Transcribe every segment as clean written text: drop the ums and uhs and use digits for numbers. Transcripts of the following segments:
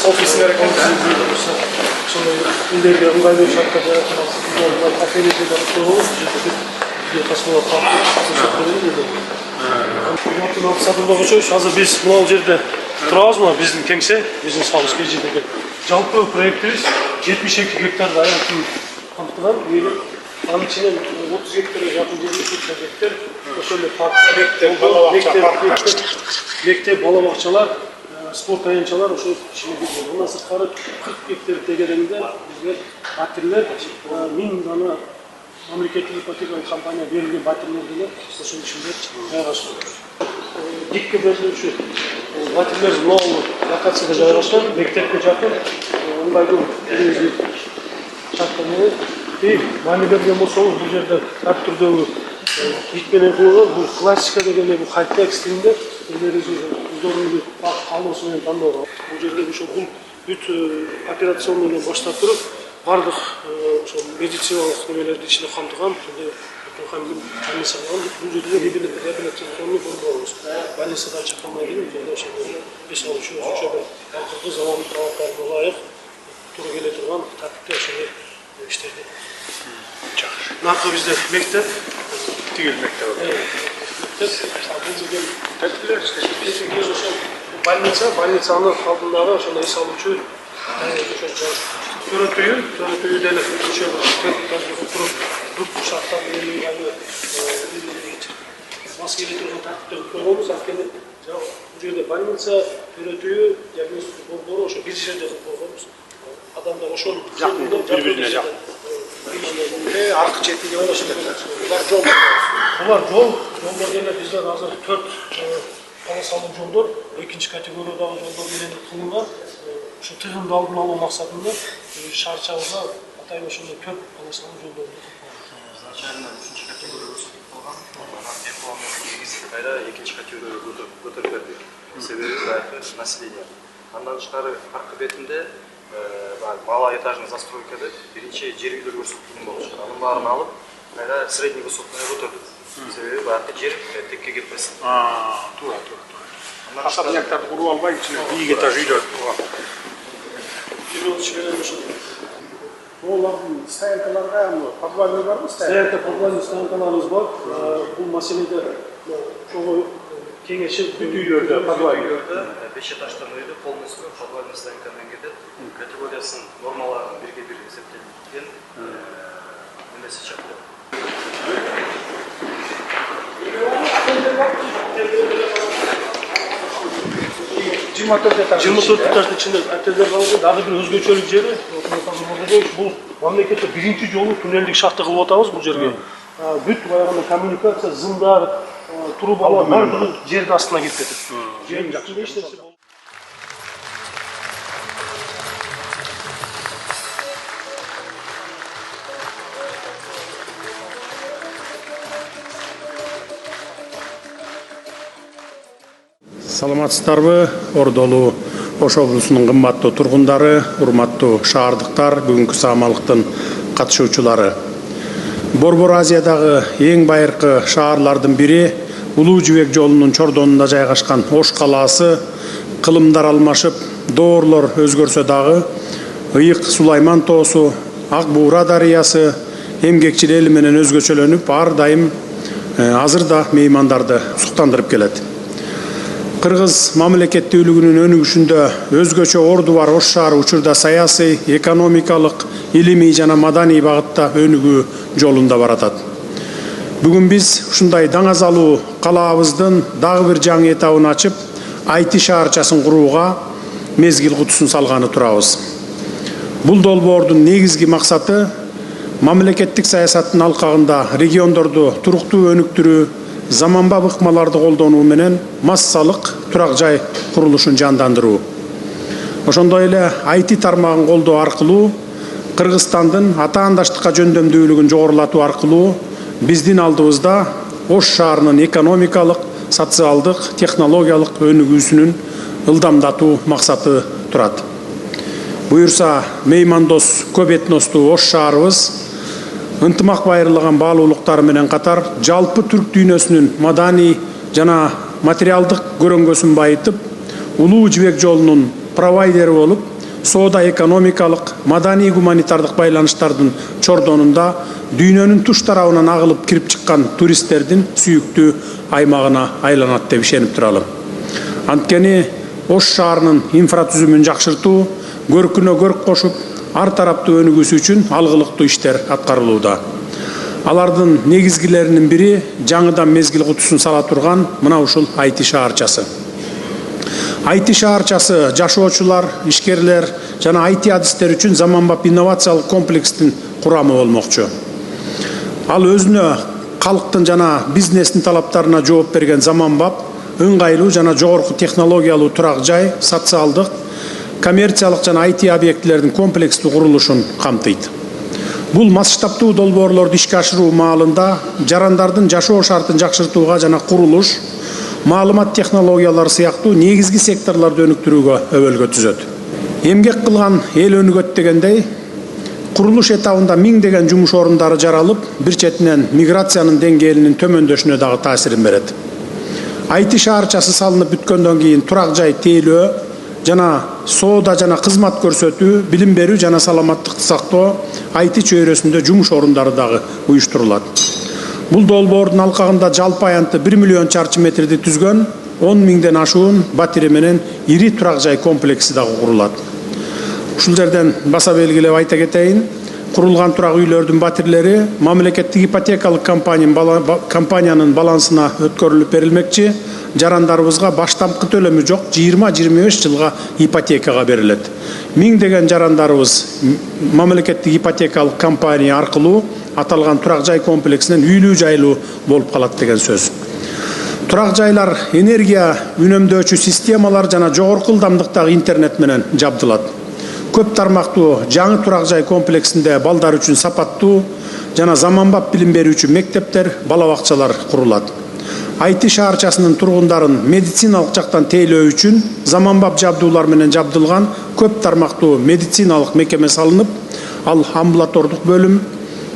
Ofisler ileriye ыңғайлуу шарттарда кафелерде азыр биз мына жерде турабыз. Мына биздин кеңсе, биздин салыш кежидеги жалпы проектибиз 72 гектарды аянтын камтыган. Анын ичинен 30 гектарга жакын жерде гектар ошол мектеп, бала бакчалар, спорт аянтчалар ошол ичине кирген. Андан сырткары 40 гектар тегерегинде бизге батирлер 1000 дана мамлекеттик ипотекалык компания берилген батирлерди эле ошол ичинде жайгашкан. Дикке берилүүчү батирлер могул локацияда жайгашкан, мектепке жакын, ыңгайлуу шарттар менен маани берген болсоңуз, бул жерде ар түрдөгү ит менен кылган, бул классика деген бул хай-тек стилинде өздөрүнүн каалоосу менен тандоого. Бул жерде ошо бул бүт операционныйдан баштап туруп, бардык ошо медициналык немелерди ичине камтыган, бул жерде реабилитационный борборубуз. Больницадан чыккандан кийин бул жерде ошо эс алуучу өзүнчө бир акыркы заман талаптарына ылайык туура келе турган тартипте ошол иштерди. Наркы бизде мектеп, тигил мектеп. Больницанын алдындагы ошол эс алуучу төрөтүйү деле ошо туруп шарттар менен мас келе турган тартиптерди койгонбуз. Анткени бул жерде больница, төрөтүйү, диагностика борбору ошо бир жерде кылып койгонбуз. Адамдар ошол бири-бирине жакын. Аркы четиге болушат. Булар жолдор деле биздер азыр 4 полосалуу жолдор, экинчи категориядагы жолдор менен кылынган. Ошо тыгымды алдын алуу максатында шаарчабызга атайын ошондой 4 полосалуу жолдорду изначально 3-нчи категорияга өтүп калган. Кайра экинчи категорияга көтөрүп бердик. Себеби население. Андан тышкары аркы бетинде малоэтажный застройкада биринчи жер үйлөр көрсөтүлгөн болчу. Анын баарын алып, кайра средний высотныйга көтөрдүк. Себеби баягы жер текке кетпесин. Туура. Особняктарды куруп албай, ичине бийик этаж үйлөр турган. Олардын стоянкаларга, подвалдар барбы? Стоянка, подвальный стоянкаларыбыз бар. Бул маселеде чогуу кеңешип бүт үйлөрдө, подвал үйлөрдө 5 этаждан үйдө полностью подвальный стоянкадан кетет. Категориясын нормаларын бирге-бир эсептелген немеси чыкты. 24 этаждын ичинде отелдер бар. Дагы бир өзгөчөлүк жери, бул мамлекетте биринчи жолу туннелдик шахта кылып атабыз бул жерге. Бүт баягы коммуникация, зымдар, трубалар баардыгы жердин астына кирип кетет. Жердин жакшында иштесе болот. Саламатсыздарбы, Ордолу Ош облусунун кымбаттуу тургундары, урматтуу шаардыктар, бүгүнкү саамалыктын катышуучулары. Борбор Азиядагы эң байыркы шаарлардын бири, Улуу Жибек жолунун чордонунда жайгашкан Ош калаасы кылымдар алмашып, доорлор өзгөрсө дагы, Ыйык Сулайман тоосу, Ак Буура дарыясы эмгекчил эли менен өзгөчөлөнүп, ар дайым азыр да меймандарды суктандырып келет. Кыргыз мамлекеттүүлүгүнүн өнүгүшүндө өзгөчө орду бар Ош шаары учурда саясий, экономикалык, илимий жана маданий багытта өнүгүү жолунда баратат. Бүгүн биз ушундай даңазалуу калаабыздын дагы бир жаңы этабын ачып, IT шаарчасын курууга мезгил кутусун салганы турабыз. Бул долбоордун негизги максаты мамлекеттик саясаттын алкагында региондорду туруктуу өнүктүрүү, заманбап ыкмаларды колдонуу менен массалык турак жай курулушун жандандыруу. Ошондой эле IT тармагын колдоо аркылуу Кыргызстандын атаандаштыкка жөндөмдүүлүгүн жогорулатуу аркылуу биздин алдыбызда Ош шаарынын экономикалык, социалдык, технологиялык өнүгүүсүнүн ылдамдатуу максаты турат. Буюрса, меймандос көп этностуу Ош шаарыбыз ынтымак байырлаган баалуулуктары менен катар жалпы түрк дүйнөсүнүн маданий жана материалдык көрөңгөсүн байытып, улуу жибек жолунун провайдери болуп, соода экономикалык, маданий гуманитардык байланыштардын чордонунда дүйнөнүн туш тарабынан агылып кирип чыккан туристтердин сүйүктүү аймагына айланат деп ишенип туралым. Анткени Ош шаарынын инфратүзүмүн жакшыртуу, көркүнө көрк кошуп, ар тараптуу өнүгүүсү үчүн алгылыктуу иштер аткарылууда. Алардын негизгилеринин бири жаңыдан мезгил кутусун сала турган мына ушул IT шаарчасы. IT шаарчасы жашоочулар, ишкерлер жана IT адистер үчүн заманбап инновациялык комплекстин курамы болмокчу. Ал өзүнө калктын жана бизнестин талаптарына жооп берген заманбап, ыңгайлуу жана жогорку технологиялуу турак жай, социалдык, коммерциялык жана IT объектилердин комплекстүү курулушун камтыйт. Бул масштабтуу долбоорлорду ишке ашыруу маалында жарандардын жашоо шартын жакшыртууга жана курулуш, маалымат технологиялары сыяктуу негизги секторлорду өнүктүрүүгө өбөлгө түзөт. Эмгек кылган эл өнүгөт дегендей, курулуш этабында миңдеген жумуш орундары жаралып, бир четинен миграциянын деңгээлинин төмөндөшүнө дагы таасирин берет. IT шаарчасы салынып бүткөндөн кийин турак жай тейлөө жана соода жана кызмат көрсөтүү, билим берүү жана саламаттыкты сактоо IT чөйрөсүндө жумуш орундары дагы уюштурулат. Бул долбоордун алкагында жалпы аянты 1 миллион чарчы метрди түзгөн 10 миңден ашуун батири менен ири турак жай комплекси дагы курулат. Ушул жерден баса белгилеп айта кетейин, курулган турак үйлөрдүн батирлери мамлекеттик ипотекалык компаниянын балансына өткөрүлүп берилмекчи. Жарандарыбызга баштапкы төлөмү жок 20-25 жылга ипотекага берилет. Миңдеген жарандарыбыз мамлекеттик ипотекалык компания аркылуу аталган турак жай комплексинен үйлүү жайлуу болуп калат деген сөз. Турак жайлар энергия үнөмдөөчү системалар жана жогорку ылдамдыктагы интернет менен жабдылат. Көп тармактуу жаңы турак жай комплексинде балдар үчүн сапаттуу жана заманбап билим берүүчү мектептер, бала бакчалар курулат. IT шаарчасынын тургундарын медициналык жактан тейлөө үчүн заманбап жабдуулар менен жабдылган көп тармактуу медициналык мекеме салынып, ал амбулатордук бөлүм,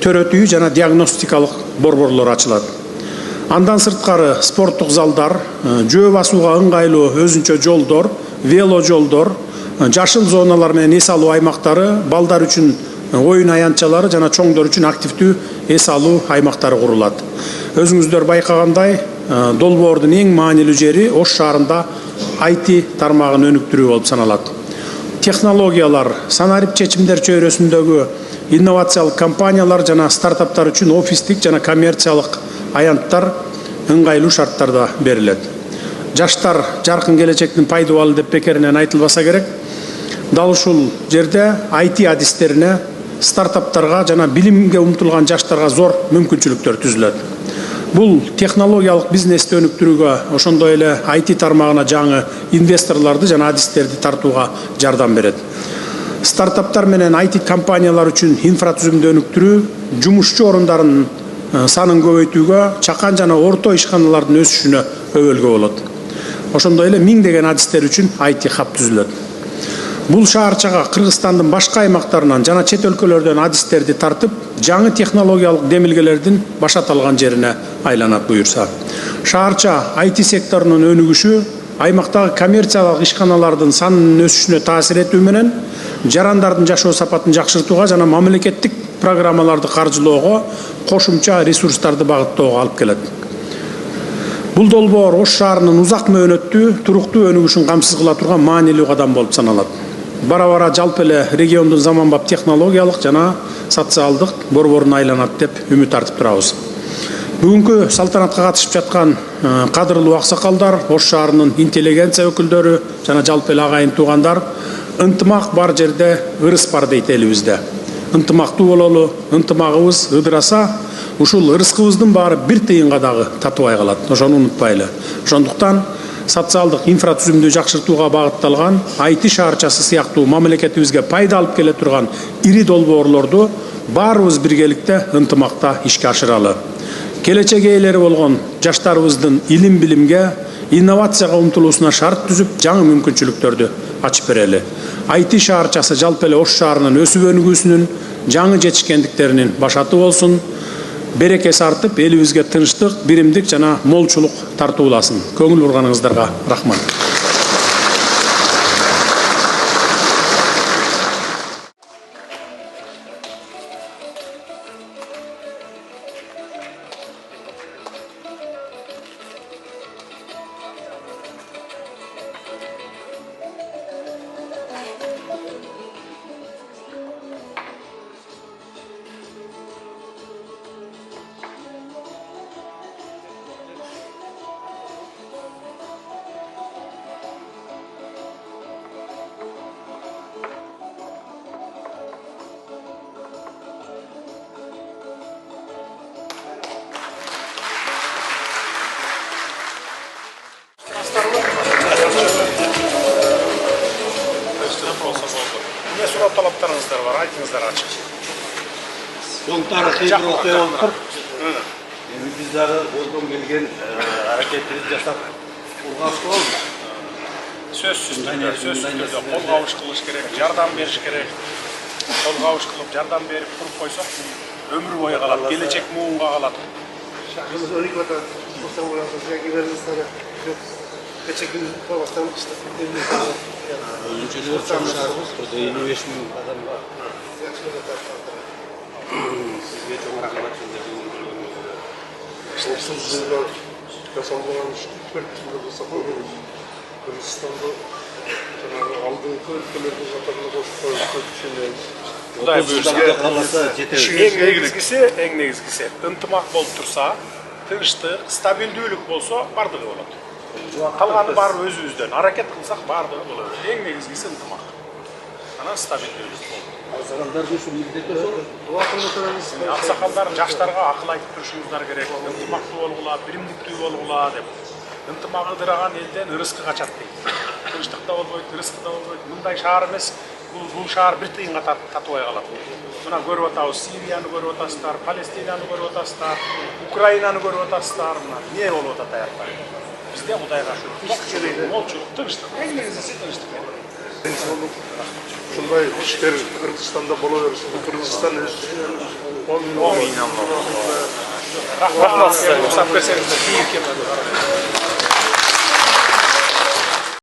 төрөт үй жана диагностикалык борборлор ачылат. Андан сырткары спорттук залдар, жөө басууга ыңгайлуу өзүнчө жолдор, вело жолдор, жашыл зоналар менен эс алуу аймактары, балдар үчүн оюн аянтчалары жана чоңдор үчүн активдүү эс алуу аймактары курулат. Өзүңүздөр байкагандай, долбоордун эң маанилүү жери Ош шаарында IT тармагын өнүктүрүү болуп саналат. Технологиялар, санарип чечимдер чөйрөсүндөгү инновациялык компаниялар жана стартаптар үчүн офистик жана коммерциялык аянттар ыңгайлуу шарттарда берилет. Жаштар жаркын келечектин пайдабалы деп бекеринен айтылбаса керек. Дал ушул жерде IT адистерине, стартаптарга жана билимге умтулган жаштарга зор мүмкүнчүлүктөр түзүлөт. Бул технологиялык бизнести өнүктүрүүгө, ошондой эле IT тармагына жаңы инвесторлорду жана адистерди тартууга жардам берет. Стартаптар менен IT компаниялар үчүн инфратүзүмдү өнүктүрүү, жумушчу орундарынын санын көбөйтүүгө, чакан жана орто ишканалардын өсүшүнө өбөлгө болот. Ошондой эле миңдеген адистер үчүн IT хаб түзүлөт. Бул шаарчага Кыргызстандын башка аймактарынан жана чет өлкөлөрдөн адистерди тартып, жаңы технологиялык демилгелердин баш аталган жерине айланат буюрса. Шаарча IT секторунун өнүгүшү, аймактагы коммерциялык ишканалардын санынын өсүшүнө таасир этүү менен жарандардын жашоо сапатын жакшыртууга жана мамлекеттик программаларды каржылоого, кошумча ресурстарды багыттоого алып келет. Бул долбоор Ош шаарынын узак мөөнөттүү, туруктуу өнүгүшүн камсыз кыла турган маанилүү кадам болуп саналат. Бара-бара жалпы эле региондун заманбап технологиялык жана социалдык борборуна айланат деп үмүт артып турабыз. Бүгүнкү салтанатка катышып жаткан кадырлуу аксакалдар, Ош шаарынын интеллигенция өкүлдөрү жана жалпы эле агайын туугандар, ынтымак бар жерде ырыс бар дейт элибизде. Ынтымактуу бололу, ынтымагыбыз ыдыраса, ушул ырыскыбыздын баары бир тыйынга дагы татыбай калат. Ошону унутпайлы. Ошондуктан социалдык инфратүзүмдү жакшыртууга багытталган IT шаарчасы сыяктуу мамлекетибизге пайда алып келе турган ири долбоорлорду баарыбыз биргеликте ынтымакта ишке ашыралы. Келечек ээлери болгон жаштарыбыздын илим билимге, инновацияга умтулуусуна шарт түзүп, жаңы мүмкүнчүлүктөрдү ачып берели. IT шаарчасы жалпы эле Ош шаарынын өсүп өнүгүүсүнүн жаңы жетишкендиктеринин башаты болсун. берекеси артып, элибизге тынчтык, биримдик жана молчулук тартууласын. Көңүл бурганыңыздарга рахмат. Ne soru talaplarınızlar var? Айтыңыздар açık. Бұл тарихи бір оқиға болып тұр. Біз дағы қолдан келген әрекеттерді жасап қорғаныс болды. Сөзсіз түрде қол қауыш қылыш керек, жардам беріш керек. Қол қауыш қылып, жардам беріп тұрып қойсақ, өмір бойы қалады, келечек буынға қалады. Şarkımız 12 vatan, Mustafa Murat'ın sürekli verilmesine yok. Geçen gün Polak'tan işte Ölümcülüğü çalışarımız, burada 25 bin adam var. Sizge çok rahmet Olsuz yıllar kasanlanmış 4 yılda saklanmış. Kırgızistan'da aldığın ülkelerde zaten boş düşünüyorum. Құдай бөліске қаласа жетеді. ең негізгісі ынтымақ болып тұрса, тыныштық, стабилдүүлік болса, бардығы болады. Қалғаны бар өзімізден, hareket қылсақ бардығы болады. Ең негізгісі ынтымақ. Ана стабилдүүлік болды. Ақсақалдардың үшін міндеті жоқ. Ақсақалдар жаштарға ақыл айтып тұрышыңыздар керек. Ынтымақты болғыла, биримдиктүү болғыла деп. Ынтымақ ыдыраған елден ырыскы қачат дейді. Тыныштықта болбойт, ырыскыда болбойт. Мындай шаар емес. Бұл шаар бір тиынға татыбай қалады. Мына көріп атабыз, Сирияны көріп атасыздар, Палестинаны көріп атасыздар, Украинаны көріп атасыздар. Не болуп атат аякта? Бізде Құдайға шүкір, молчулук, тыныштық. Ең негізгісі тыныштық. Şunday işler Kırgızistan'da bola versin. Kırgızistan 10 milyon. Рахмат, рұқсат берсеңіздер, кейіп кеп.